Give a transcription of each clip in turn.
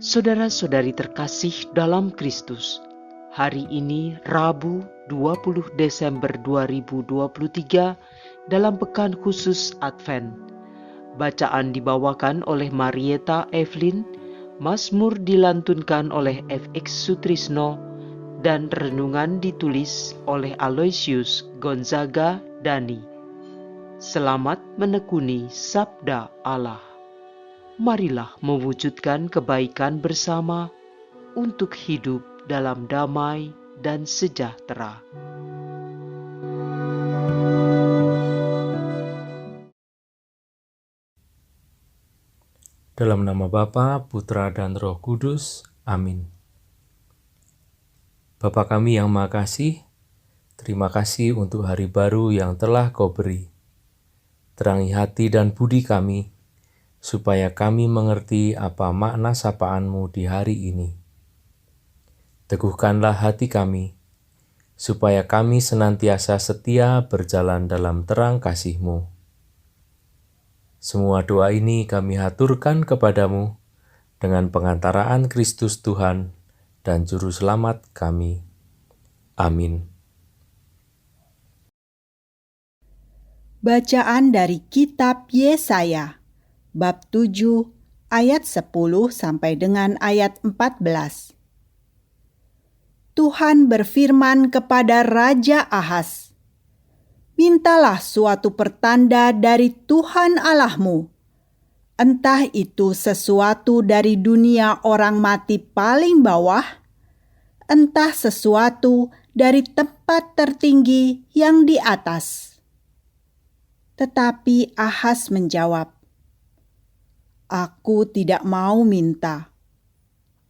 Saudara-saudari terkasih dalam Kristus, hari ini Rabu 20 Desember 2023 dalam Pekan Khusus Advent. Bacaan dibawakan oleh Marieta Evelyn, Mazmur dilantunkan oleh FX Sutrisno, dan renungan ditulis oleh Aloysius Gonzaga Dani. Selamat menekuni Sabda Allah. Marilah mewujudkan kebaikan bersama untuk hidup dalam damai dan sejahtera. Dalam nama Bapa, Putra, dan Roh Kudus. Amin. Bapa kami yang Maha Kasih, terima kasih untuk hari baru yang telah Kau beri. Terangi hati dan budi kami, supaya kami mengerti apa makna sapaan-Mu di hari ini. Teguhkanlah hati kami, supaya kami senantiasa setia berjalan dalam terang kasih-Mu. Semua doa ini kami haturkan kepadamu dengan pengantaraan Kristus Tuhan dan Juru Selamat kami. Amin. Bacaan dari Kitab Yesaya, bab 7, ayat 10 sampai dengan ayat 14. Tuhan berfirman kepada Raja Ahaz, "Mintalah suatu pertanda dari Tuhan Allahmu, entah itu sesuatu dari dunia orang mati paling bawah, entah sesuatu dari tempat tertinggi yang di atas." Tetapi Ahaz menjawab, "Aku tidak mau minta.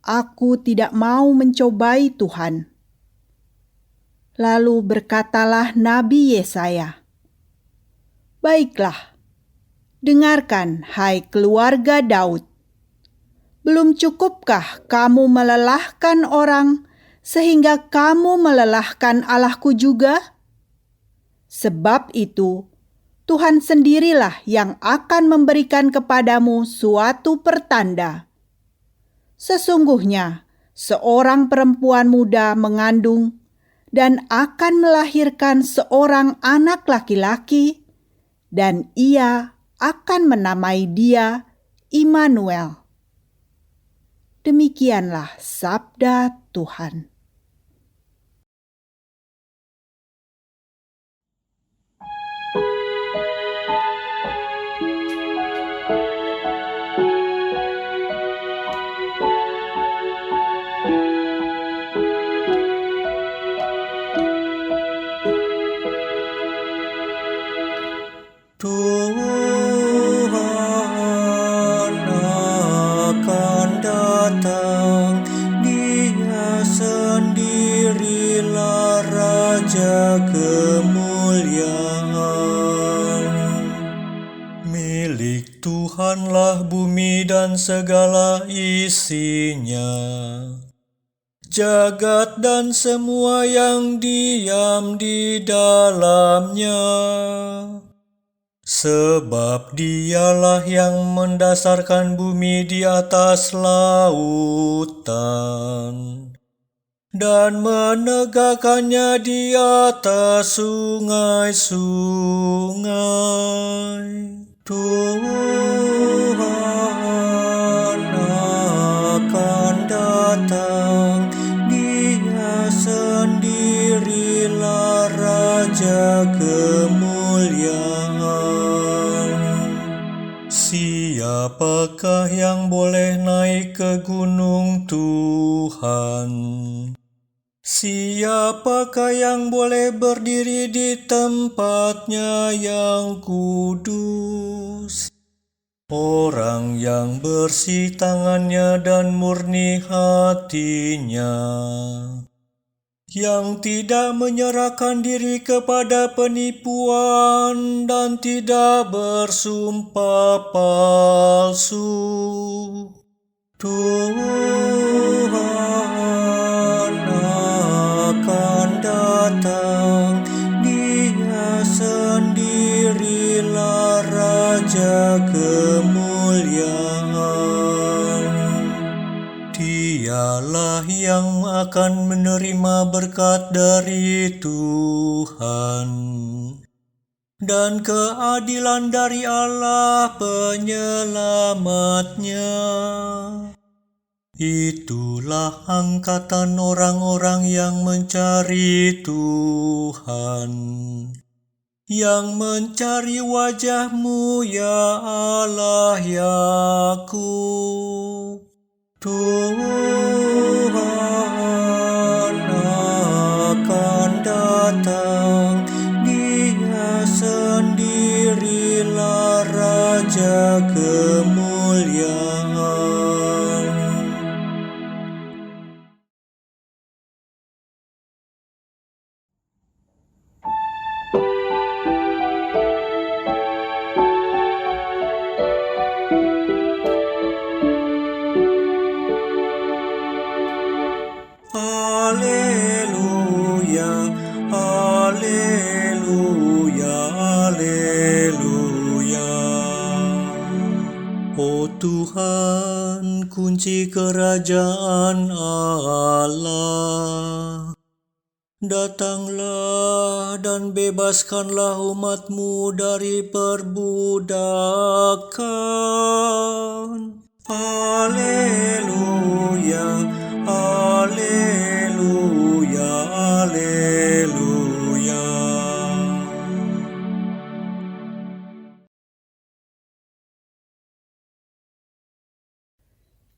Aku tidak mau mencobai Tuhan." Lalu berkatalah Nabi Yesaya, "Baiklah, dengarkan hai keluarga Daud. Belum cukupkah kamu melelahkan orang sehingga kamu melelahkan Allahku juga? Sebab itu, Tuhan sendirilah yang akan memberikan kepadamu suatu pertanda. Sesungguhnya seorang perempuan muda mengandung dan akan melahirkan seorang anak laki-laki, dan ia akan menamai dia Immanuel." Demikianlah sabda Tuhan. Tuhan akan datang, Dia sendirilah Raja kemuliaan. Milik Tuhanlah bumi dan segala isinya, jagat dan semua yang diam di dalamnya. Sebab Dialah yang mendasarkan bumi di atas lautan dan menegakkannya di atas sungai-sungai. Tuhan akan datang, Dia sendirilah Raja kemuliaan. Siapakah yang boleh naik ke gunung Tuhan? Siapakah yang boleh berdiri di tempatnya yang kudus? Orang yang bersih tangannya dan murni hatinya, yang tidak menyerahkan diri kepada penipuan dan tidak bersumpah palsu. Tuhan akan datang, Dia sendirilah Raja kemuliaan. yang akan menerima berkat dari Tuhan dan keadilan dari Allah penyelamatnya. Itulah angkatan orang-orang yang mencari Tuhan, yang mencari wajah-Mu ya Allah Yakub. Tuhan akan datang, Dia sendirilah Raja kemuliaan. Haleluya, haleluya, haleluya. Oh Tuhan, kunci kerajaan Allah, datanglah dan bebaskanlah umat-Mu dari perbudakan. Haleluya, haleluya, haleluya.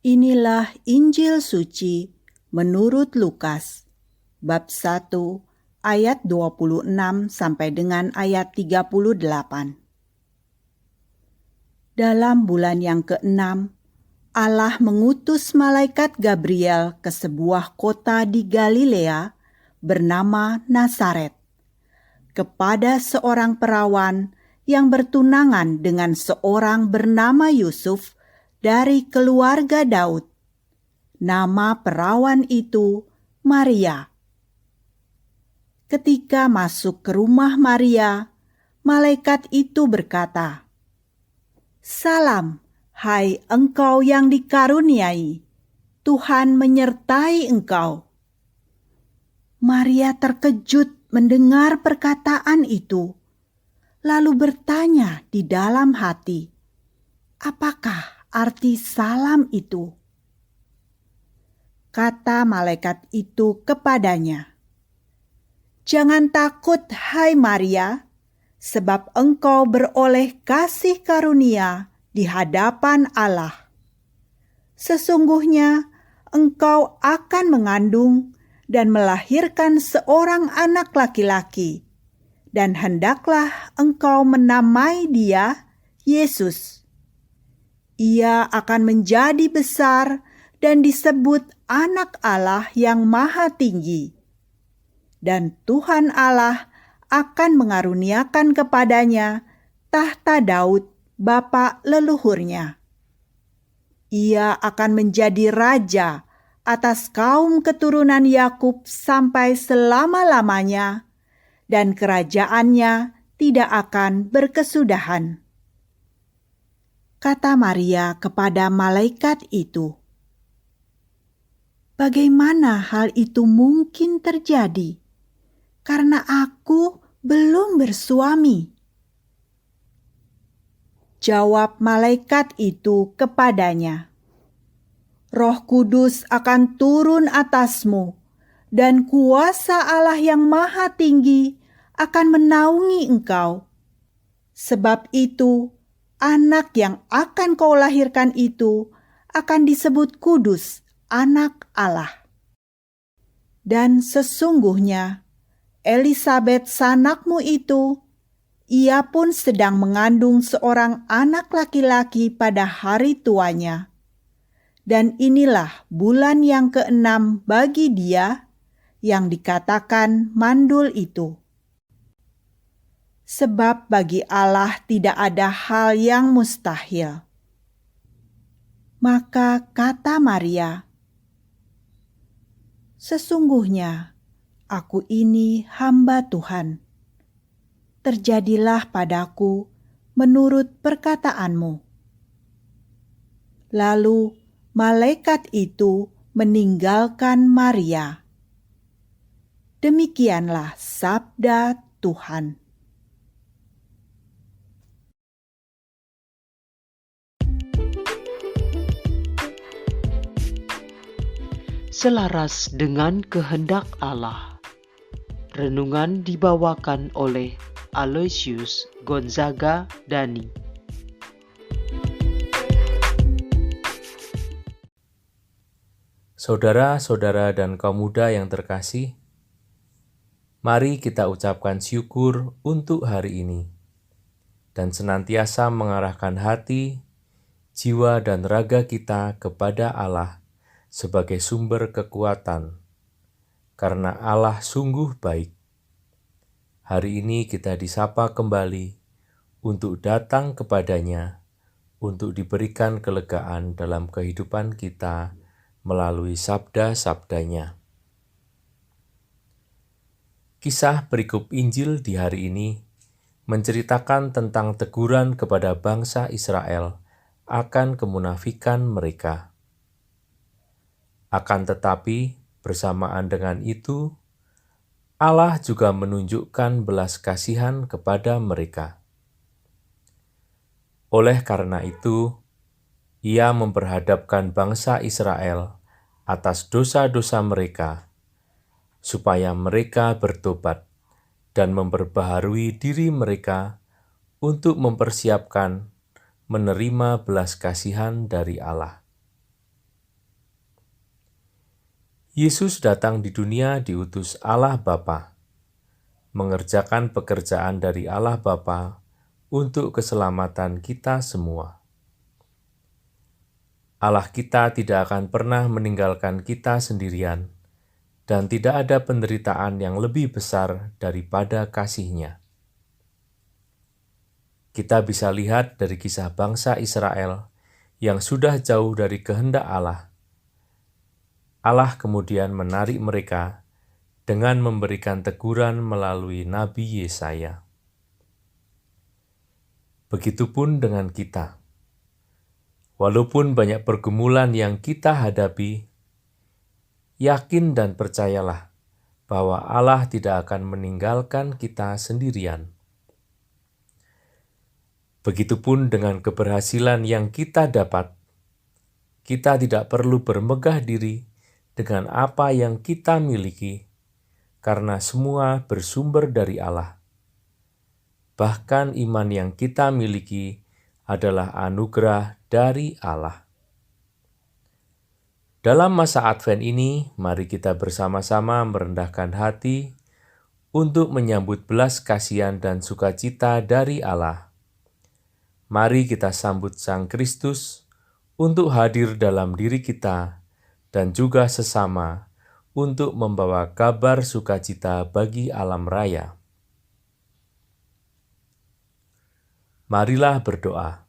Inilah Injil suci menurut Lukas, bab 1 ayat 26 sampai dengan ayat 38. Dalam bulan yang ke-6, Allah mengutus malaikat Gabriel ke sebuah kota di Galilea bernama Nazaret, kepada seorang perawan yang bertunangan dengan seorang bernama Yusuf dari keluarga Daud. Nama perawan itu Maria. Ketika masuk ke rumah Maria, malaikat itu berkata, "Salam, hai engkau yang dikaruniai, Tuhan menyertai engkau." Maria terkejut mendengar perkataan itu, lalu bertanya di dalam hati, "Apakah arti salam itu?" Kata malaikat itu kepadanya, "Jangan takut, hai Maria, sebab engkau beroleh kasih karunia di hadapan Allah. Sesungguhnya engkau akan mengandung dan melahirkan seorang anak laki-laki, dan hendaklah engkau menamai dia Yesus. Ia akan menjadi besar dan disebut Anak Allah yang Maha Tinggi. Dan Tuhan Allah akan mengaruniakan kepadanya tahta Daud, bapa leluhurnya. Ia akan menjadi raja atas kaum keturunan Yakub sampai selama-lamanya, dan kerajaannya tidak akan berkesudahan." Kata Maria kepada malaikat itu, "Bagaimana hal itu mungkin terjadi? Karena aku belum bersuami." Jawab malaikat itu kepadanya, "Roh Kudus akan turun atasmu, dan kuasa Allah yang Maha Tinggi akan menaungi engkau. Sebab itu, anak yang akan kau lahirkan itu akan disebut kudus, Anak Allah. Dan sesungguhnya, Elisabet sanakmu itu, ia pun sedang mengandung seorang anak laki-laki pada hari tuanya. Dan inilah bulan yang ke-6 bagi dia, yang dikatakan mandul itu. Sebab bagi Allah tidak ada hal yang mustahil." Maka kata Maria, "Sesungguhnya aku ini hamba Tuhan. Terjadilah padaku menurut perkataanmu." Lalu malaikat itu meninggalkan Maria. Demikianlah sabda Tuhan. Selaras dengan kehendak Allah. Renungan dibawakan oleh Aloysius Gonzaga Dani. Saudara-saudara dan kaum muda yang terkasih, mari kita ucapkan syukur untuk hari ini dan senantiasa mengarahkan hati, jiwa, dan raga kita kepada Allah sebagai sumber kekuatan, karena Allah sungguh baik. Hari ini kita disapa kembali untuk datang kepadanya, untuk diberikan kelegaan dalam kehidupan kita melalui sabda-sabdanya. Kisah perikop Injil di hari ini menceritakan tentang teguran kepada bangsa Israel akan kemunafikan mereka. Akan tetapi, bersamaan dengan itu, Allah juga menunjukkan belas kasihan kepada mereka. Oleh karena itu, Ia memperhadapkan bangsa Israel atas dosa-dosa mereka, supaya mereka bertobat dan memperbaharui diri mereka untuk mempersiapkan menerima belas kasihan dari Allah. Yesus datang di dunia diutus Allah Bapa, mengerjakan pekerjaan dari Allah Bapa untuk keselamatan kita semua. Allah kita tidak akan pernah meninggalkan kita sendirian, dan tidak ada penderitaan yang lebih besar daripada kasih-Nya. Kita bisa lihat dari kisah bangsa Israel yang sudah jauh dari kehendak Allah. Allah kemudian menarik mereka dengan memberikan teguran melalui Nabi Yesaya. Begitupun dengan kita. Walaupun banyak pergumulan yang kita hadapi, yakin dan percayalah bahwa Allah tidak akan meninggalkan kita sendirian. Begitupun dengan keberhasilan yang kita dapat, kita tidak perlu bermegah diri dengan apa yang kita miliki, karena semua bersumber dari Allah. Bahkan iman yang kita miliki adalah anugerah dari Allah. Dalam masa Advent ini, mari kita bersama-sama merendahkan hati untuk menyambut belas kasihan dan sukacita dari Allah. Mari kita sambut Sang Kristus untuk hadir dalam diri kita dan juga sesama untuk membawa kabar sukacita bagi alam raya. Marilah berdoa.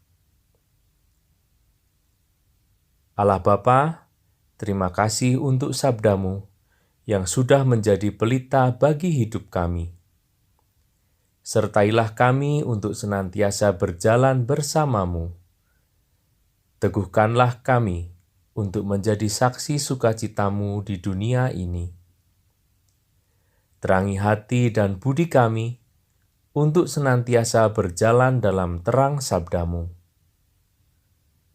Allah Bapa, terima kasih untuk sabda-Mu yang sudah menjadi pelita bagi hidup kami. Sertailah kami untuk senantiasa berjalan bersama-Mu. Teguhkanlah kami untuk menjadi saksi sukacita-Mu di dunia ini. Terangi hati dan budi kami untuk senantiasa berjalan dalam terang sabda-Mu.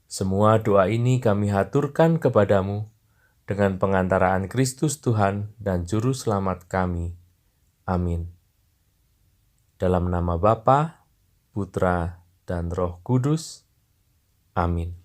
Semua doa ini kami haturkan kepadamu dengan pengantaraan Kristus Tuhan dan Juru Selamat kami. Amin. Dalam nama Bapa, Putra, dan Roh Kudus. Amin.